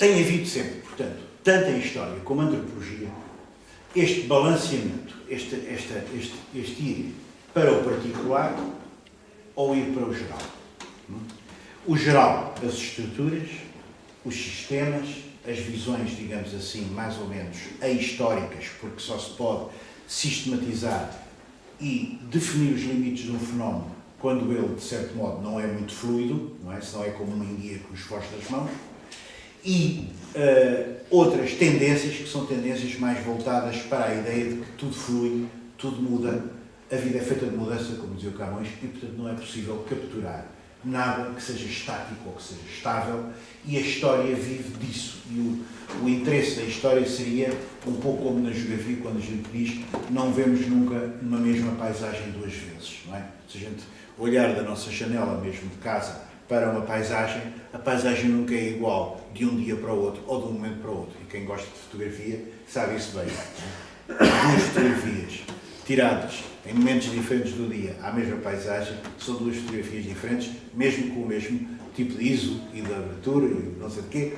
tem havido sempre, portanto, tanto em história como em antropologia, este balanceamento, este ir para o particular ou ir para o geral. O geral, as estruturas, os sistemas, as visões, digamos assim, mais ou menos ahistóricas, porque só se pode sistematizar e definir os limites de um fenómeno quando ele, de certo modo, não é muito fluido, não é? Senão é como uma enguia que nos foge das mãos, e outras tendências, que são tendências mais voltadas para a ideia de que tudo flui, tudo muda, a vida é feita de mudança, como dizia o Camões, e, portanto, não é possível capturar nada que seja estático ou que seja estável, e a história vive disso. E o interesse da história seria um pouco como na geografia, quando a gente diz não vemos nunca uma mesma paisagem duas vezes, não é? Se a gente olhar da nossa janela mesmo de casa para uma paisagem, a paisagem nunca é igual de um dia para o outro ou de um momento para o outro. E quem gosta de fotografia sabe isso bem. Duas fotografias tiradas em momentos diferentes do dia à mesma paisagem são duas fotografias diferentes, mesmo com o mesmo tipo de ISO e de abertura e não sei de quê,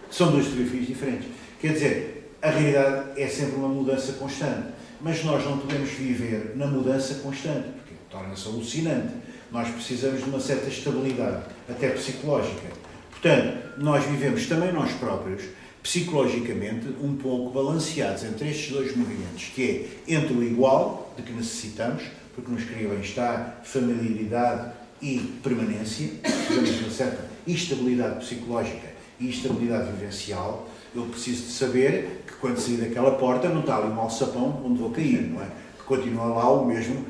são duas fotografias diferentes. Quer dizer, a realidade é sempre uma mudança constante, mas nós não podemos viver na mudança constante, porque torna-se alucinante. Nós precisamos de uma certa estabilidade, até psicológica. Portanto, nós vivemos também nós próprios, psicologicamente, um pouco balanceados entre estes dois movimentos, que é entre o igual, de que necessitamos, porque nos cria bem-estar, familiaridade e permanência, temos uma certa estabilidade psicológica e estabilidade vivencial. Eu preciso de saber que quando sair daquela porta não está ali um alçapão onde vou cair, não é? Que continua lá o mesmo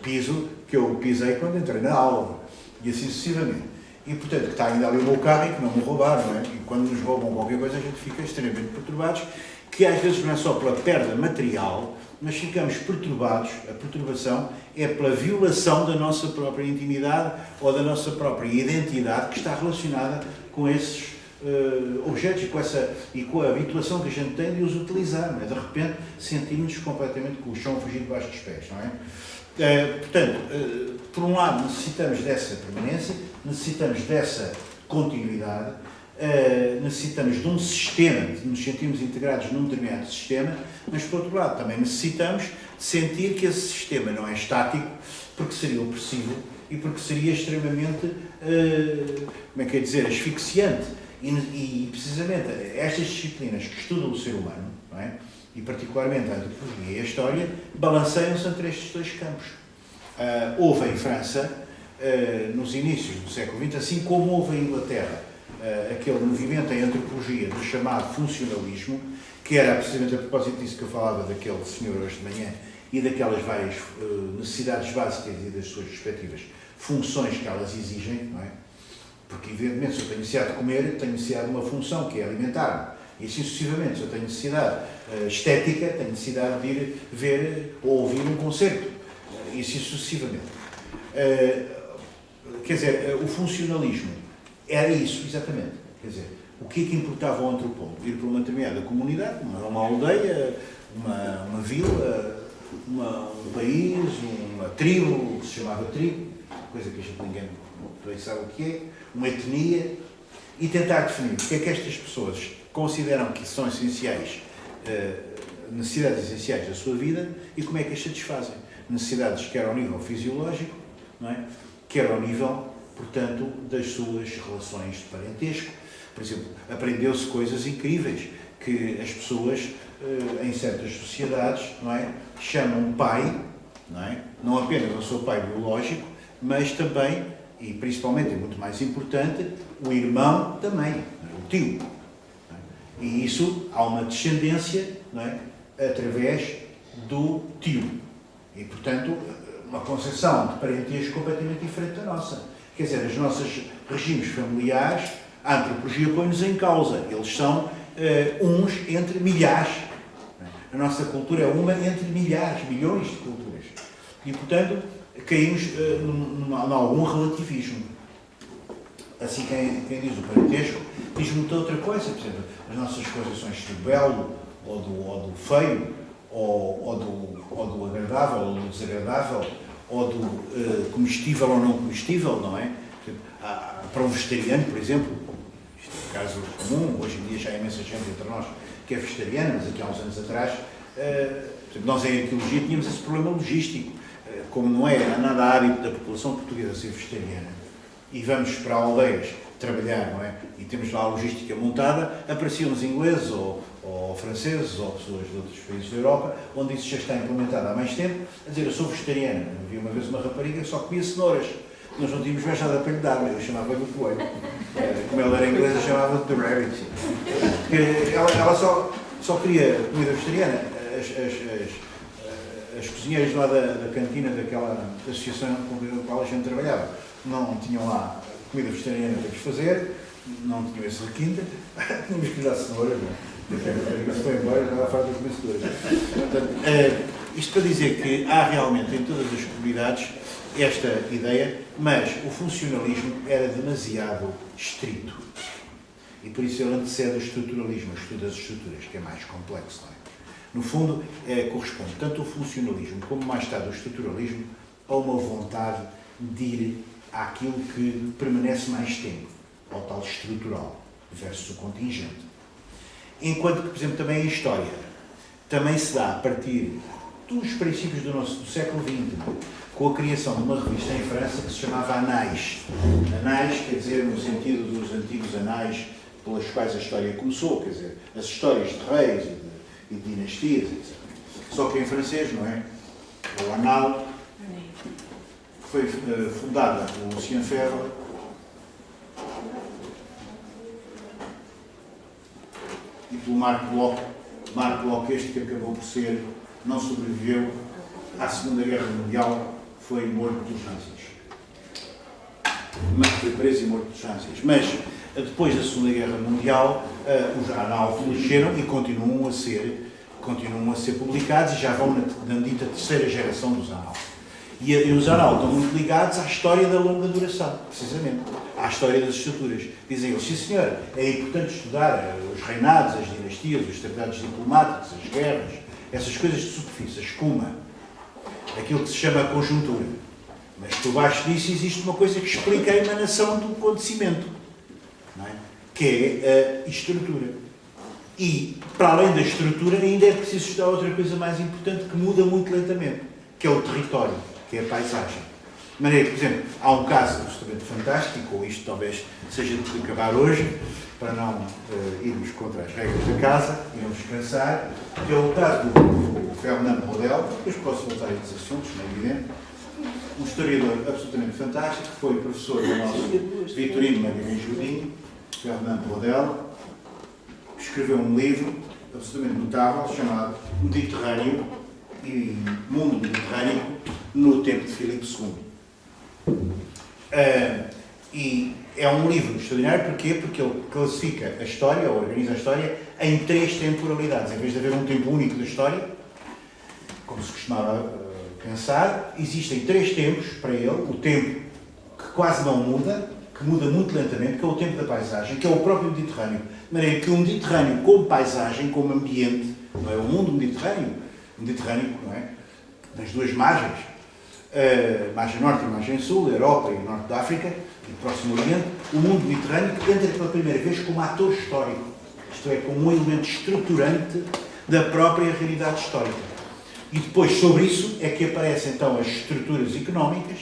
piso que eu pisei quando entrei na aula, e assim sucessivamente. E, portanto, que está ainda ali o meu carro e que não me roubaram, não é? E quando nos roubam qualquer coisa, a gente fica extremamente perturbados, que às vezes não é só pela perda material, mas ficamos perturbados, a perturbação é pela violação da nossa própria intimidade ou da nossa própria identidade que está relacionada com esses objetos e com a habituação que a gente tem de os utilizar, não é? De repente sentimos-nos completamente com o chão fugir debaixo dos pés, não é? Portanto, por um lado necessitamos dessa permanência, necessitamos dessa continuidade, necessitamos de um sistema, de nos sentirmos integrados num determinado sistema, mas por outro lado também necessitamos sentir que esse sistema não é estático, porque seria opressivo e porque seria extremamente, como é que é dizer, asfixiante. E precisamente estas disciplinas que estudam o ser humano, não é? E particularmente a antropologia e a história, balanceiam-se entre estes dois campos. Houve em França, nos inícios do século XX, assim como houve em Inglaterra, aquele movimento em antropologia do chamado funcionalismo, que era precisamente a propósito disso que eu falava daquele senhor hoje de manhã e daquelas várias necessidades básicas e das suas respectivas funções que elas exigem, não é? Porque, evidentemente, se eu tenho necessidade de comer, tenho necessidade de uma função, que é alimentar-me. E assim sucessivamente, se eu tenho necessidade estética, tenho necessidade de ir ver ou ouvir um concerto. E assim sucessivamente. Quer dizer, o funcionalismo era isso, exatamente. Quer dizer, o que é que importava ao antropólogo? Ir para uma determinada comunidade, uma aldeia, uma vila, um país, uma tribo, que se chamava tribo, coisa que a gente ninguém sabe o que é, uma etnia, e tentar definir o que é que estas pessoas consideram que são essenciais, necessidades essenciais da sua vida e como é que as satisfazem. Necessidades quer ao nível fisiológico, não é? Quer ao nível, portanto, das suas relações de parentesco. Por exemplo, aprendeu-se coisas incríveis que as pessoas, em certas sociedades, não é? Chamam pai, não é? Não apenas o seu pai biológico, mas também, e principalmente, é muito mais importante, o irmão também, o tio. E isso, há uma descendência, não é? Através do tio. E, portanto, uma concepção de parentesco completamente diferente da nossa. Quer dizer, os nossos regimes familiares, a antropologia põe-nos em causa. Eles são uns entre milhares. A nossa cultura é uma entre milhares, milhões de culturas. E, portanto, caímos em algum relativismo. Assim, quem diz o parentesco diz muita outra coisa. Por exemplo, as nossas concepções do belo, ou do feio, ou do agradável, ou do desagradável, ou do comestível ou não comestível, não é? Para um vegetariano, por exemplo, caso comum, hoje em dia já há imensa gente entre nós que é vegetariana, mas aqui há uns anos atrás, nós em arqueologia tínhamos esse problema logístico, como não é nada hábito da população portuguesa ser vegetariana, e vamos para aldeias trabalhar, não é? E temos lá a logística montada, apareciam os ingleses ou franceses ou pessoas de outros países da Europa, onde isso já está implementado há mais tempo, a dizer, eu sou vegetariana. Havia uma vez uma rapariga que só comia cenouras. Nós não tínhamos mais nada para lhe dar, eu chamava-lhe o coelho. Como ela era inglesa, chamava-lhe The Rabbit. Ela só queria comida vegetariana. As cozinheiras lá da cantina daquela associação com a qual a gente trabalhava não tinham lá comida vegetariana para lhes fazer, não tinham esse requinte, tínhamos que lhe dar cenouras, não é? Se foi embora, já lá faz de comer cenouras. Portanto, isto para dizer que há realmente em todas as comunidades esta ideia, mas o funcionalismo era demasiado estrito. E por isso ele antecede o estruturalismo, o estudo das estruturas, que é mais complexo, não é? No fundo, corresponde tanto o funcionalismo como mais tarde o estruturalismo a uma vontade de ir àquilo que permanece mais tempo, ao tal estrutural, versus o contingente. Enquanto que, por exemplo, também a história também se dá a partir dos princípios do século XX, com a criação de uma revista em França que se chamava Anais. Anais quer dizer no sentido dos antigos anais pelas quais a história começou, quer dizer, as histórias de reis e de dinastias, etc. Só que em francês, não é? O Anal foi fundada por Lucien Febvre e pelo Marc Bloch. Marc Bloch, este que acabou por ser, não sobreviveu à Segunda Guerra Mundial, foi morto pelos nazis. Mas foi preso e morto pelos nazis. Mas depois da Segunda Guerra Mundial, os Anal floresceram e continuam a ser publicados e já vão na dita terceira geração dos Anal. E os Anal estão muito ligados à história da longa duração, precisamente, à história das estruturas. Dizem eles, sim senhor, é importante estudar os reinados, as dinastias, os tratados diplomáticos, as guerras, essas coisas de superfície, a escuma, aquilo que se chama a conjuntura. Mas por baixo disso existe uma coisa que explica a emanação do acontecimento, não é? Que é a estrutura. E, para além da estrutura, ainda é preciso estudar outra coisa mais importante que muda muito lentamente, que é o território, que é a paisagem. De maneira que, por exemplo, há um caso absolutamente fantástico, ou isto talvez seja de acabar hoje, para não irmos contra as regras da casa e não descansar, que é o caso do Fernando Braudel, depois posso voltar a esses assuntos, não é evidente, um historiador absolutamente fantástico, que foi professor do nosso Vitorino Magalhães Godinho, Fernando Braudel, que escreveu um livro absolutamente notável, chamado Mediterrâneo e Mundo Mediterrâneo no tempo de Filipe II. E é um livro extraordinário, porquê? Porque ele classifica a história, ou organiza a história, em 3 temporalidades. Em vez de haver um tempo único da história, como se costumava pensar, existem 3 tempos para ele, o tempo que quase não muda, que muda muito lentamente, que é o tempo da paisagem, que é o próprio Mediterrâneo. De maneira que o Mediterrâneo, como paisagem, como ambiente, não é o mundo Mediterrâneo, não é? Das 2 margens, margem norte e margem sul, Europa e norte da África, e Próximo Oriente, o mundo mediterrâneo entra pela primeira vez como ator histórico, isto é, como um elemento estruturante da própria realidade histórica. E depois, sobre isso, é que aparecem então as estruturas económicas,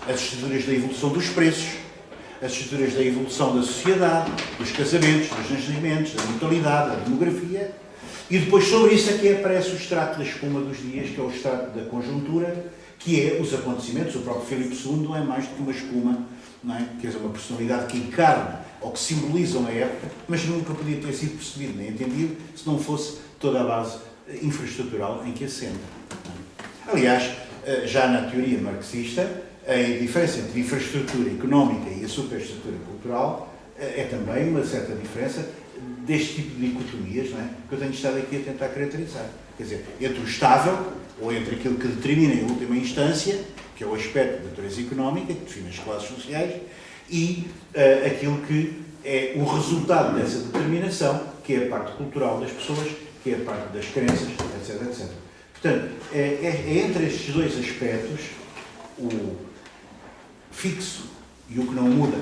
as estruturas da evolução dos preços, as estruturas da evolução da sociedade, dos casamentos, dos nascimentos, da mortalidade, da demografia, e depois sobre isso é que aparece o extrato da espuma dos dias, que é o extrato da conjuntura, que é os acontecimentos. O próprio Filipe II não é mais do que uma espuma, não é? Que é uma personalidade que encarna ou que simboliza uma época, mas nunca podia ter sido percebido nem entendido se não fosse toda a base infraestrutural em que assenta. Aliás, já na teoria marxista, a diferença entre a infraestrutura económica e a superestrutura cultural é também uma certa diferença deste tipo de dicotomias, não é? Que eu tenho estado aqui a tentar caracterizar. Quer dizer, entre o estável, ou entre aquilo que determina em última instância, que é o aspecto da natureza económica, que define as classes sociais, e aquilo que é o resultado dessa determinação, que é a parte cultural das pessoas, que é a parte das crenças, etc, etc. Portanto, é entre estes 2 aspectos, o fixo e o que não muda,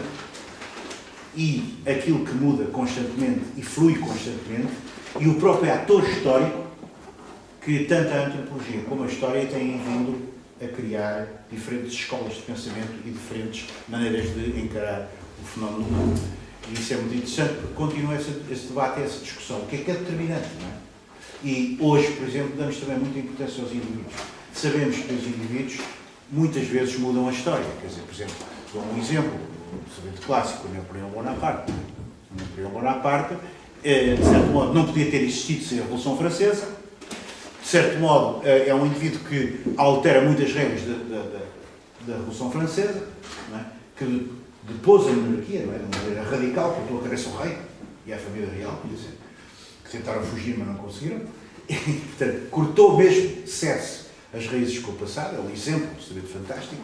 e aquilo que muda constantemente e flui constantemente, e o próprio ator histórico, que tanto a antropologia como a história têm vindo a criar diferentes escolas de pensamento e diferentes maneiras de encarar o fenómeno humano. E isso é muito interessante, porque continua esse debate, essa discussão. O que é determinante, não é? E hoje, por exemplo, damos também muita importância aos indivíduos. Sabemos que os indivíduos muitas vezes mudam a história. Quer dizer, por exemplo, dou um exemplo, um clássico, Napoleão Bonaparte. Napoleão Bonaparte, de certo modo, não podia ter existido sem a Revolução Francesa. De certo modo, é um indivíduo que altera muitas regras da Revolução Francesa, não é? Que depôs a monarquia, não é? De uma maneira radical, cortou a cabeça ao rei e à família real, quer dizer, que tentaram fugir, mas não conseguiram. E, portanto, cortou mesmo, cesse as raízes com o passado, é um exemplo absolutamente fantástico.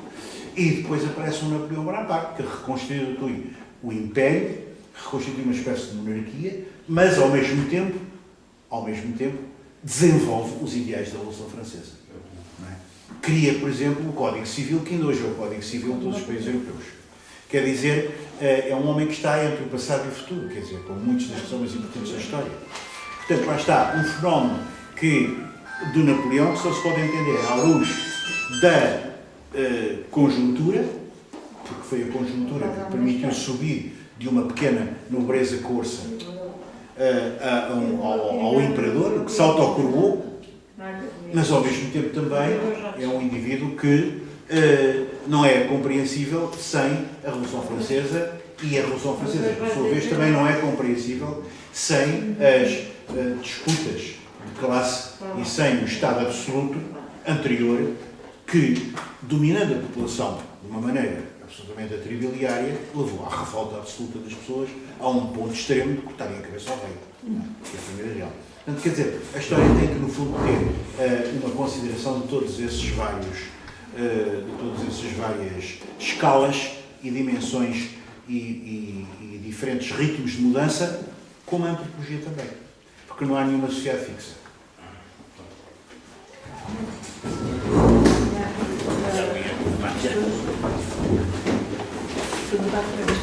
E depois aparece um Napoleão Bonaparte, que reconstitui o Império, reconstitui uma espécie de monarquia, mas ao mesmo tempo, desenvolve os ideais da Revolução Francesa. Não é? Cria, por exemplo, o Código Civil, que ainda hoje é o Código Civil de todos os países europeus. Quer dizer, é um homem que está entre o passado e o futuro, quer dizer, como muitos das que são mais importantes da história. Portanto, lá está um fenómeno do Napoleão que só se pode entender à luz da conjuntura, porque foi a conjuntura que permitiu subir de uma pequena nobreza corsa ao imperador, que se autocoroou, mas ao mesmo tempo também é um indivíduo que não é compreensível sem a Revolução Francesa, e a Revolução Francesa, por sua vez, também não é compreensível sem as disputas de classe e sem o Estado absoluto anterior que, dominando a população de uma maneira absolutamente atribiliária, levou à revolta absoluta das pessoas a um ponto extremo de cortarem a cabeça ao rei, que é a família real. Portanto, quer dizer, a história tem que, no fundo, ter uma consideração de todas essas várias escalas e dimensões e diferentes ritmos de mudança, como a antropologia também. Porque não há nenhuma sociedade fixa.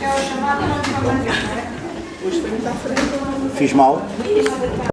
É o chamado não de uma maneira, não é? Fiz mal?